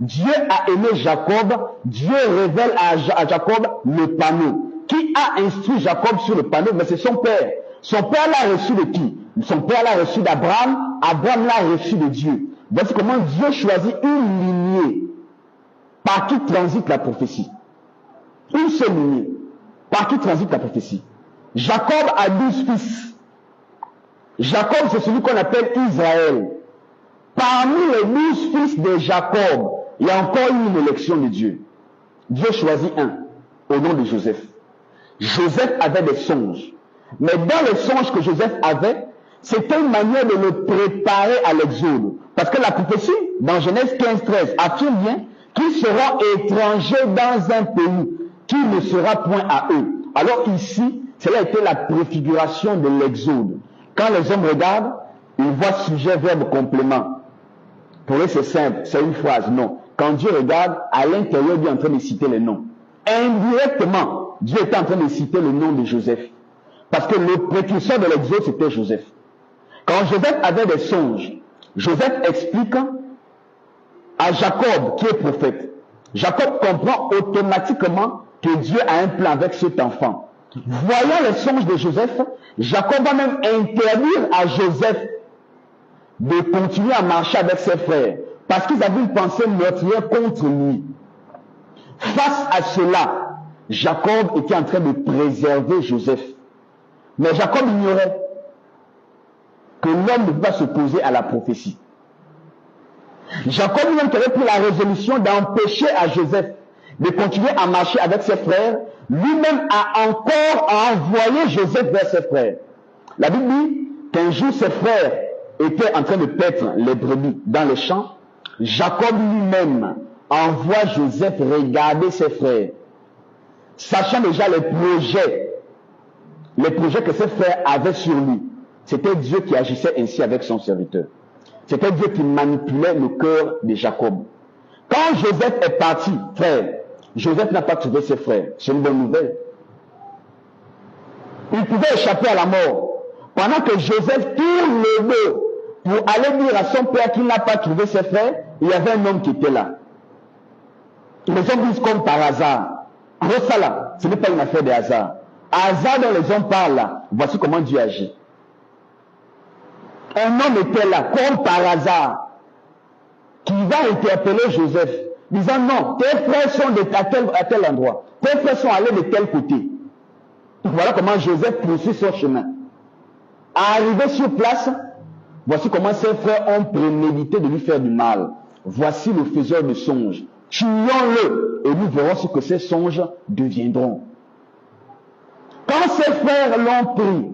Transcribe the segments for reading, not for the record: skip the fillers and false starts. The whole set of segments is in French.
Dieu a aimé Jacob, Dieu révèle à Jacob le panneau. Qui a instruit Jacob sur le panneau? Mais c'est son père. Son père l'a reçu de qui? Son père l'a reçu d'Abraham, Abraham l'a reçu de Dieu. Voici comment Dieu choisit une lignée par qui transite la prophétie. Une seule lignée par qui transite la prophétie. Jacob a 12 fils. Jacob, c'est celui qu'on appelle Israël. Parmi les 12 fils de Jacob, il y a encore eu une élection de Dieu. Dieu choisit un, au nom de Joseph. Joseph avait des songes. Mais dans les songes que Joseph avait, c'était une manière de le préparer à l'exode. Parce que la prophétie, dans Genèse 15-13, affirme bien qu'ils seront étrangers dans un pays qui ne sera point à eux. Alors ici, cela a été la préfiguration de l'exode. Quand les hommes regardent, ils voient sujet, verbe, complément. Pour eux, c'est simple, c'est une phrase. Non. Quand Dieu regarde, à l'intérieur, Dieu est en train de citer les noms. Indirectement, Dieu est en train de citer le nom de Joseph. Parce que le précurseur de l'exode, c'était Joseph. Quand Joseph avait des songes, Joseph explique à Jacob, qui est prophète. Jacob comprend automatiquement que Dieu a un plan avec cet enfant. Voyant les songes de Joseph, Jacob va même interdire à Joseph de continuer à marcher avec ses frères, parce qu'ils avaient une pensée meurtrière contre lui. Face à cela, Jacob était en train de préserver Joseph. Mais Jacob ignorait que l'homme ne peut pas s'opposer à la prophétie. Jacob lui-même qui avait pris la résolution d'empêcher à Joseph de continuer à marcher avec ses frères, lui-même a encore envoyé Joseph vers ses frères. La Bible dit qu'un jour ses frères étaient en train de paître les brebis dans les champs. Jacob lui-même envoie Joseph regarder ses frères, sachant déjà les projets que ses frères avaient sur lui. C'était Dieu qui agissait ainsi avec son serviteur. C'était Dieu qui manipulait le cœur de Jacob. Quand Joseph est parti, frère, Joseph n'a pas trouvé ses frères. C'est une bonne nouvelle. Il pouvait échapper à la mort. Pendant que Joseph tourne le dos pour aller dire à son père qu'il n'a pas trouvé ses frères, il y avait un homme qui était là. Les hommes disent comme par hasard. Alors ça là, ce n'est pas une affaire de hasard. Hasard dont les hommes parlent là, voici comment Dieu agit. Un homme était là, comme par hasard, qui va interpeller Joseph, disant non, tes frères sont à tel endroit, tes frères sont allés de tel côté. Voilà comment Joseph poursuit son chemin. Arrivé sur place, voici comment ses frères ont prémédité de lui faire du mal. Voici le faiseur de songes. Tuons-le et nous verrons ce que ces songes deviendront. Quand ses frères l'ont pris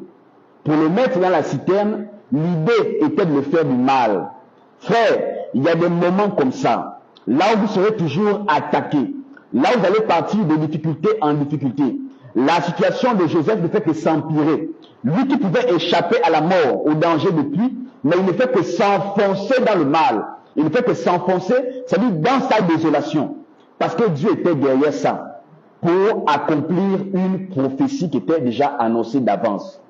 pour le mettre dans la citerne, l'idée était de le faire du mal. Frère, il y a des moments comme ça, là où vous serez toujours attaqué, là où vous allez partir de difficulté en difficulté. La situation de Joseph ne fait que s'empirer. Lui qui pouvait échapper à la mort, au danger de pluie, mais il ne fait que s'enfoncer dans le mal. Il ne fait que s'enfoncer, c'est-à-dire dans sa désolation. Parce que Dieu était derrière ça, pour accomplir une prophétie qui était déjà annoncée d'avance.